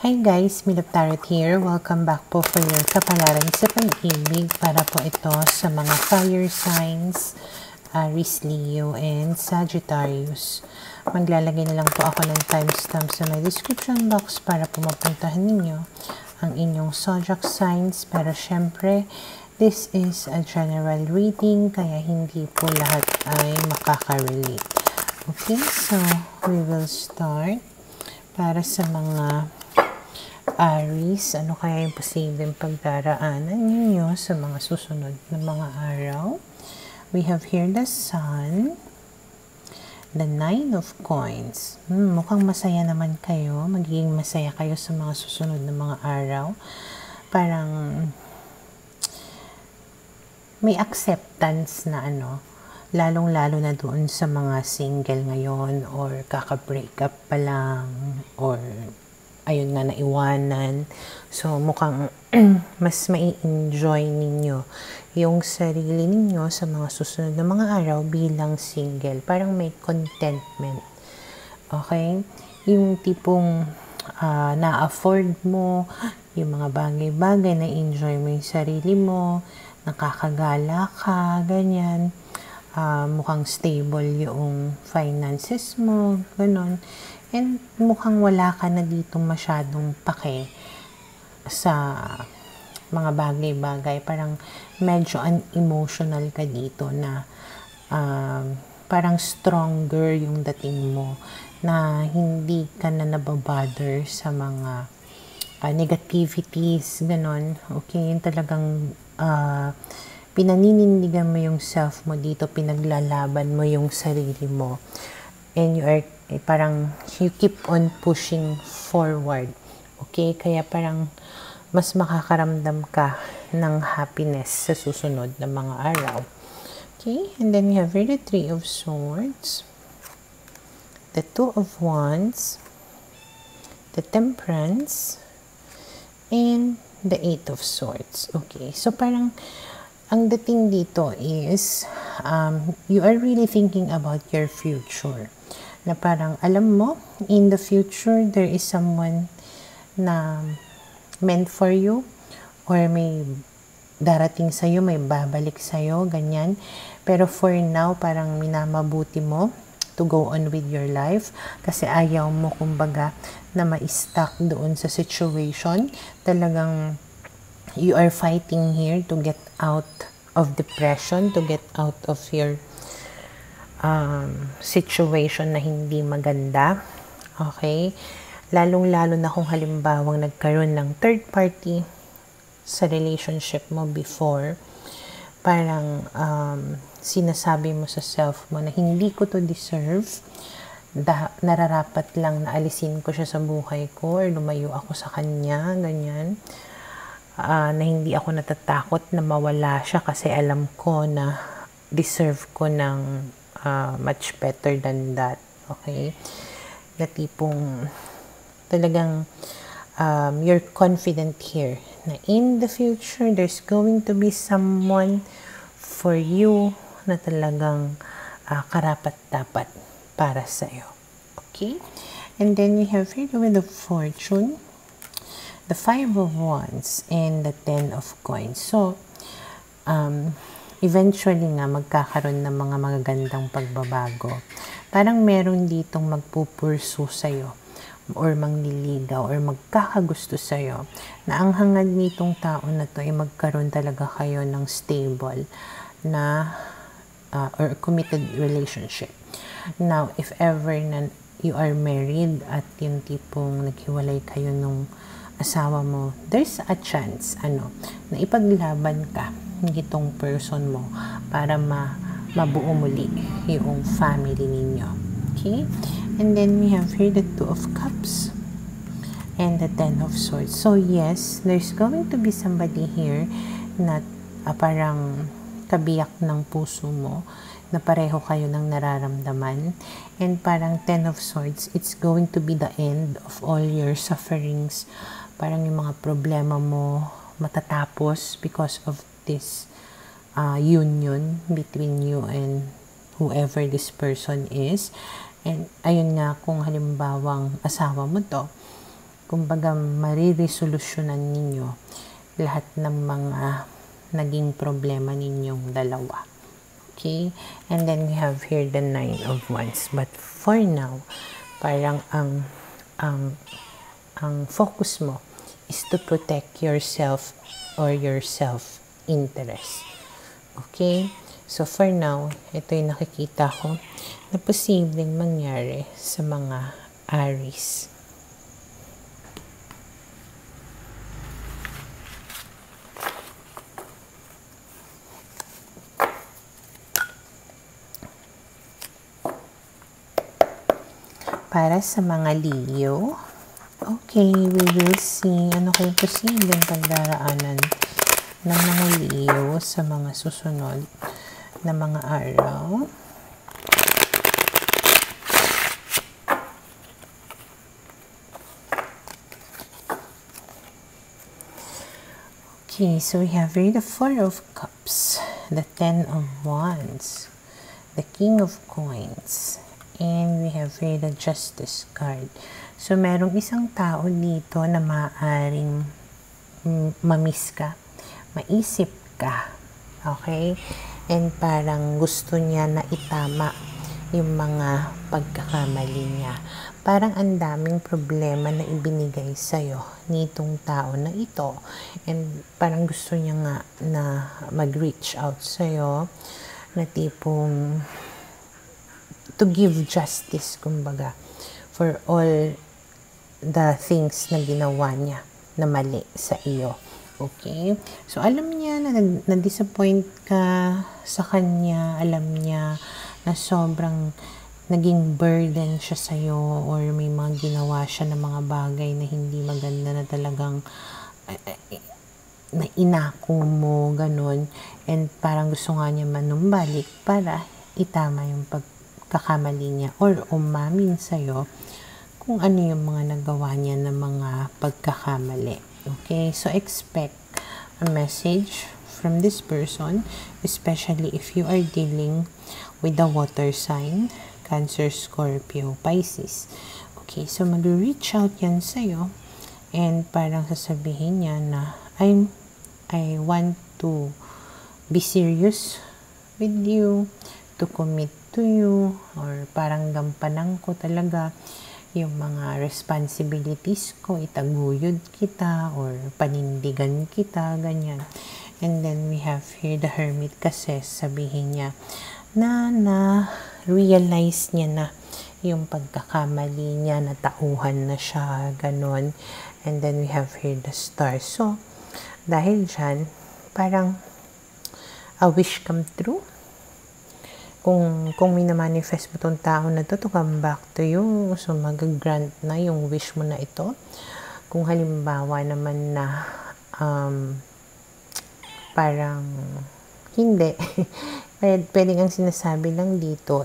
Hi guys, Milap Tarot here. Welcome back po for your kapalaran sa pag-ibig para po ito sa mga fire signs, Aries, Leo, and Sagittarius. Maglalagay na lang po ako ng timestamp sa my description box para po mapuntahan ninyo ang inyong zodiac signs. Pero syempre, this is a general reading kaya hindi po lahat ay makaka-relate. Okay, so we will start. Para sa mga Aries, ano kaya yung posibleng pagdaraanan ninyo sa mga susunod na mga araw? We have here the Sun, the Nine of Coins. Mukhang masaya naman kayo. Magiging masaya kayo sa mga susunod na mga araw. Parang may acceptance na lalong-lalo na doon sa mga single ngayon or kaka-break up pa lang or ayun nga naiwanan. So mukhang mas mai-enjoy ninyo yung sarili ninyo sa mga susunod na mga araw bilang single. Parang may contentment. Okay? Yung tipong na-afford mo yung mga bagay-bagay, na-enjoy mo yung sarili mo, nakakagala ka, ganyan. Mukhang stable yung finances mo, ganun. And mukhang wala ka na dito masyadong pake sa mga bagay-bagay. Parang medyo unemotional ka dito na parang stronger yung dating mo na hindi ka na nababother sa mga negativities, ganun. Okay, yung talagang pinaninindigan mo yung self mo dito, pinaglalaban mo yung sarili mo. And you are, parang, you keep on pushing forward. Okay? Kaya parang, mas makakaramdam ka ng happiness sa susunod na mga araw. Okay? And then you have here the Three of Swords, the Two of Wands, the Temperance, and the Eight of Swords. Okay? So parang, ang dating dito is, you are really thinking about your future. Na parang, alam mo, in the future, there is someone na meant for you, or may darating sa'yo, may babalik sa'yo, ganyan. Pero for now, parang minamabuti mo to go on with your life, kasi ayaw mo, kumbaga, na ma-stuck doon sa situation. Talagang, you are fighting here to get out of depression, to get out of your situation na hindi maganda. Okay? Lalong-lalo na kung halimbawang nagkaroon ng third party sa relationship mo before. Parang sinasabi mo sa self mo na hindi ko to deserve. Nararapat lang na alisin ko siya sa buhay ko or lumayo ako sa kanya, ganyan. Na hindi ako natatakot na mawala siya kasi alam ko na deserve ko ng much better than that. Okay? Na tipong talagang you're confident here na in the future there's going to be someone for you na talagang karapat-dapat para sa'yo. Okay? And then you have here the Wheel of Fortune, the Five of Wands, and the Ten of Coins. So, eventually nga, magkakaroon ng mga magagandang pagbabago. Parang meron ditong magpupursu sa'yo, or mangliligaw, or magkakagusto sa'yo, na ang hangad nitong tao na to ay magkaroon talaga kayo ng stable na, or committed relationship. Now, if ever na you are married at yung tipong naghiwalay kayo nung asawa mo, there's a chance, na ipaglaban ka nitong person mo para mabuo muli yung family ninyo. Okay? And then we have here the Two of Cups and the Ten of Swords. So yes, there's going to be somebody here na parang kabiyak ng puso mo, na pareho kayo ng nararamdaman. And parang Ten of Swords, it's going to be the end of all your sufferings. Parang yung mga problema mo matatapos because of this union between you and whoever this person is. And ayun nga, kung halimbawang asawa mo to, kumbaga mariresolusyonan ninyo lahat ng mga naging problema ninyong dalawa. Okay? And then we have here the 9 of Wands. But for now, parang ang focus mo is to protect yourself or your self-interest. Okay? So for now, ito yung nakikita ko na posibleng mangyari sa mga Aries. Para sa mga Leo, okay, we will see ano kayong posibleng pagdaraanan ng mga Leo sa mga susunod na mga araw. Okay, so we have here the 4 of Cups, the 10 of Wands, the King of Coins, and we have here the Justice card. So, merong isang tao dito na maaaring mamiss ka, maisip ka, okay? And parang gusto niya na itama yung mga pagkakamali niya. Parang ang daming problema na ibinigay sa'yo nitong tao na ito. And parang gusto niya nga na mag-reach out sa'yo, na tipong to give justice, kumbaga, for all the things na ginawa niya na mali sa iyo. Okay? So, alam niya na na-disappoint ka sa kanya. Alam niya na sobrang naging burden siya sa'yo, or may mga ginawa siya ng mga bagay na hindi maganda na talagang na inako mo, ganun. And parang gusto nga niya manumbalik para itama yung pagkakamali niya or umamin sa'yo kung ano yung mga nagawa niya ng mga pagkakamali. Okay? So, expect a message from this person, especially if you are dealing with the water sign, Cancer, Scorpio, Pisces. Okay? So, mag-reach out yan sa'yo, and parang sasabihin niya na, I want to be serious with you, to commit to you, or parang gampanan ko talaga yung mga responsibilities ko, itaguyod kita, or panindigan kita, ganyan. And then we have here the Hermit, kasi sabihin niya na-realize niya na yung pagkakamali niya, na tauhan na siya, ganon. And then we have here the Star. So, dahil dyan, parang a wish come true. Kung minamanifest mo tong tao na to come back to you, so mag-grant na yung wish mo na ito. Kung halimbawa naman na parang hindi, pwedeng ang sinasabi lang dito,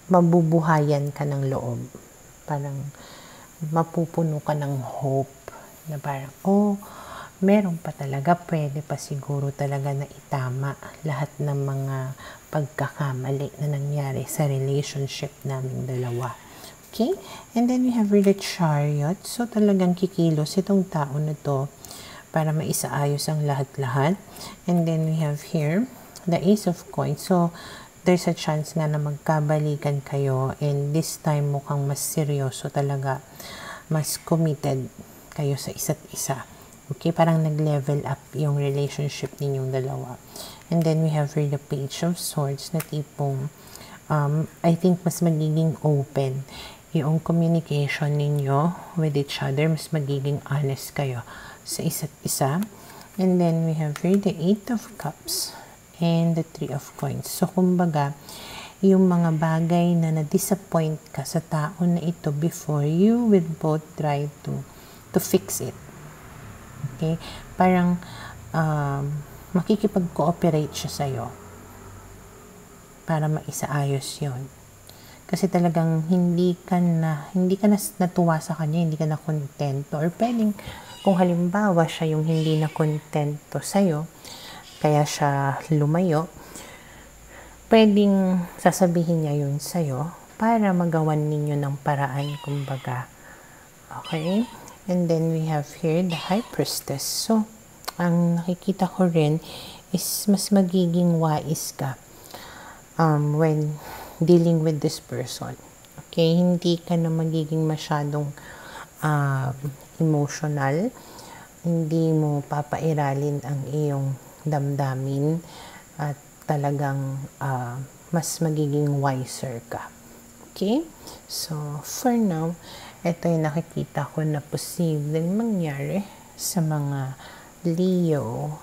mabubuhayan ka ng loob. Parang mapupuno ka ng hope na parang, meron pa talaga, pwede pa siguro talaga na itama lahat ng mga pagkakamali na nangyari sa relationship naming dalawa. Okay? And then we have the Chariot. So, talagang kikilos itong tao na to para maisaayos ang lahat-lahat. And then we have here the Ace of Coins. So, there's a chance nga na magkabalikan kayo, and this time mukhang mas seryoso talaga, mas committed kayo sa isa't isa. Okay, parang nag-level up yung relationship ninyong dalawa. And then we have here the Page of Swords, na tipong I think mas magiging open yung communication ninyo with each other, mas magiging honest kayo sa isa't isa. And then we have here the 8 of Cups and the 3 of Coins. So, kumbaga, yung mga bagay na na-disappoint ka sa tao na ito before, you will both try to fix it. Okay? Parang makikipag-cooperate siya sa'yo para maisaayos yon. Kasi talagang hindi ka na natuwa sa kanya, hindi ka na kontento, or pwedeng kung halimbawa siya yung hindi na kontento sa'yo, kaya siya lumayo, pwedeng sasabihin niya yun sa'yo para magawan ninyo ng paraan, kumbaga. Okay? And then we have here the High Priestess. So, ang nakikita ko rin is mas magiging wais ka when dealing with this person. Okay? Hindi ka na magiging masyadong emotional. Hindi mo papairalin ang iyong damdamin at talagang mas magiging wiser ka. Okay? So, for now, ito yung nakikita ko na posibleng mangyari sa mga Leo.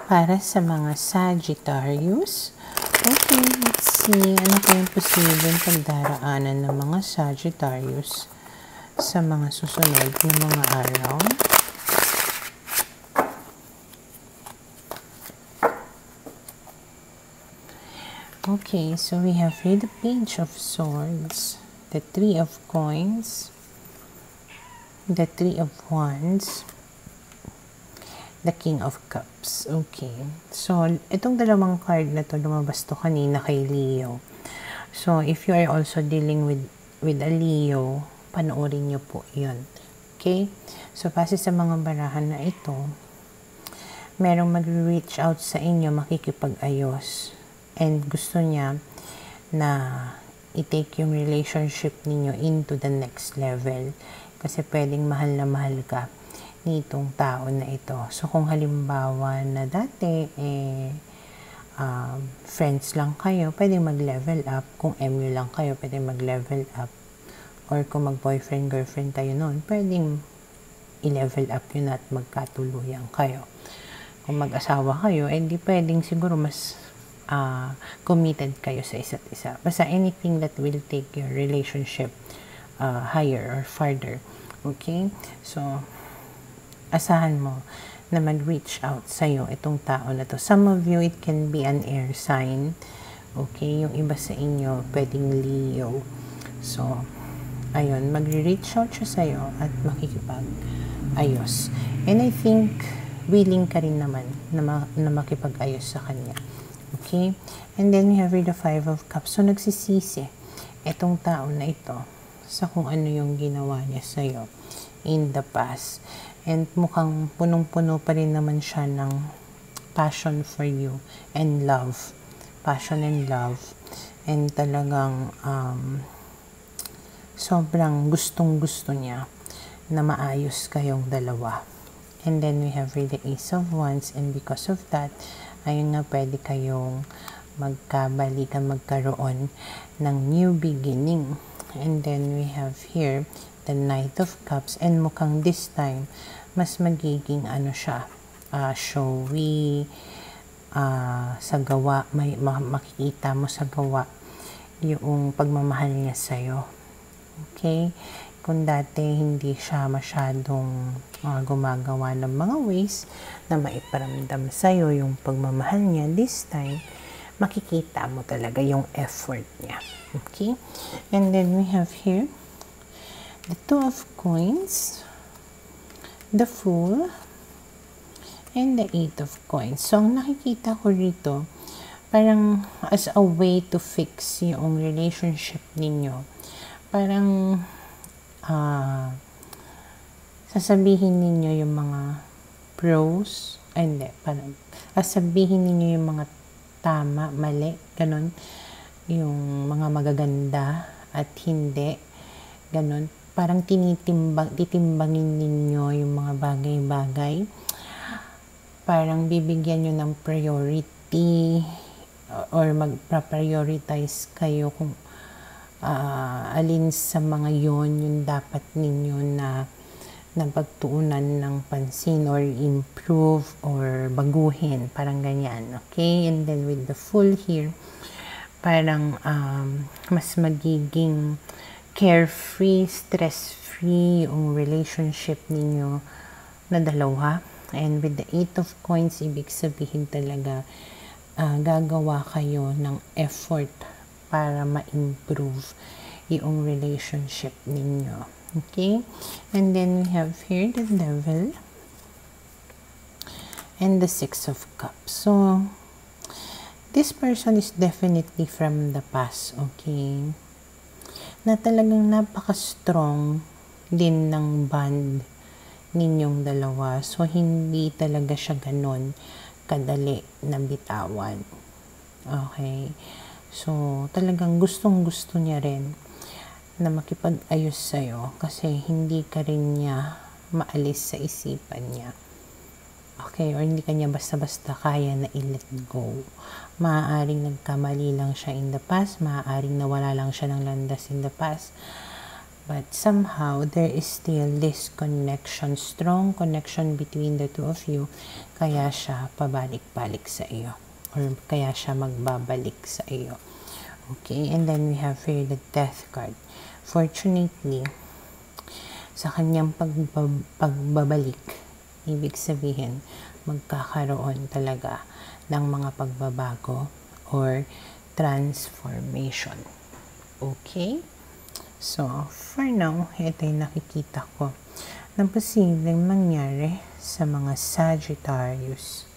Para sa mga Sagittarius, okay, let's see, ano kayong posibleng pagdaraanan ng mga Sagittarius sa mga susunod na mga araw. Okay, so we have here the Page of Swords, the Three of Coins, the Three of Wands, the King of Cups. Okay, so itong dalawang card na to, lumabas to kanina kay Leo. So if you are also dealing with a Leo, panoorin nyo po yun. Okay? So, base sa mga barahan na ito, merong mag-reach out sa inyo, makikipag-ayos. And gusto niya na i-take yung relationship ninyo into the next level. Kasi pwedeng mahal na mahal ka nitong tao na ito. So, kung halimbawa na dati, friends lang kayo, pwedeng mag-level up. Kung MU lang kayo, pwedeng mag-level up. Or kung mag-boyfriend, girlfriend kayo noon, pwedeng i-level up yun at magkatuluyan kayo. Kung mag-asawa kayo, di pwedeng siguro mas committed kayo sa isa't isa. Basta anything that will take your relationship higher or farther. Okay? So, asahan mo na mag-reach out sa'yo itong tao na to. Some of you, it can be an air sign. Okay? Yung iba sa inyo, pwedeng Leo. So, ayun, mag-reach out siya sa'yo at makikipag-ayos. And I think, willing ka rin naman na makipag-ayos sa kanya. Okay? And then, we have the Five of Cups. So, nagsisisi itong tao na ito sa kung ano yung ginawa niya sa'yo in the past. And mukhang punong-puno pa rin naman siya ng passion for you and love. Passion and love. And talagang, sobrang gustong-gusto niya na maayos kayong dalawa. And then we have the Ace of Wands, and because of that, ayun nga, pwede kayong magkabalikan, magkaroon ng new beginning. And then we have here the Knight of Cups, and mukhang this time, mas magiging siya, showy, sa gawa, makikita mo sa gawa yung pagmamahal niya sa'yo. Okay? Kung dati hindi siya masyadong gumagawa ng mga ways na maiparamdam sa'yo yung pagmamahal niya, this time, makikita mo talaga yung effort niya. Okay? And then we have here the Two of Coins, the Fool, and the Eight of Coins. So, ang nakikita ko rito, parang as a way to fix yung relationship ninyo, parang sasabihin ninyo yung mga pros, parang sasabihin ninyo yung mga tama, mali, ganun, yung mga magaganda at hindi, ganun, parang titimbangin ninyo yung mga bagay-bagay, parang bibigyan nyo ng priority or magpa-prioritize kayo kung alin sa mga yon yung dapat ninyo na pagtuunan ng pansin or improve or baguhin, parang ganyan. Okay? And then with the Fool here, parang mas magiging carefree, stress-free yung relationship ninyo na dalawa. And with the Eight of Coins, ibig sabihin talaga gagawa kayo ng effort para ma-improve yung relationship ninyo. Okay? And then we have here the Devil and the Six of Cups. So, this person is definitely from the past, okay? Na talagang napaka-strong din ng bond ninyong dalawa. So, hindi talaga siya ganon kadali na bitawan. Okay? So, talagang gustong-gusto niya rin na makipag-ayos sa'yo kasi hindi ka rin niya maalis sa isipan niya. Okay, or hindi ka niya basta-basta kaya na i-let go. Maaaring nagkamali lang siya in the past, maaaring nawala lang siya ng landas in the past. But somehow, there is still this connection, strong connection between the two of you, kaya siya pabalik-balik sa iyo. Or kaya siya magbabalik sa iyo. Okay, and then we have here the Death card. Fortunately, sa kanyang pagbabalik, ibig sabihin, magkakaroon talaga ng mga pagbabago or transformation. Okay? So, for now, ito yung nakikita ko na posibleng mangyari sa mga Sagittarius.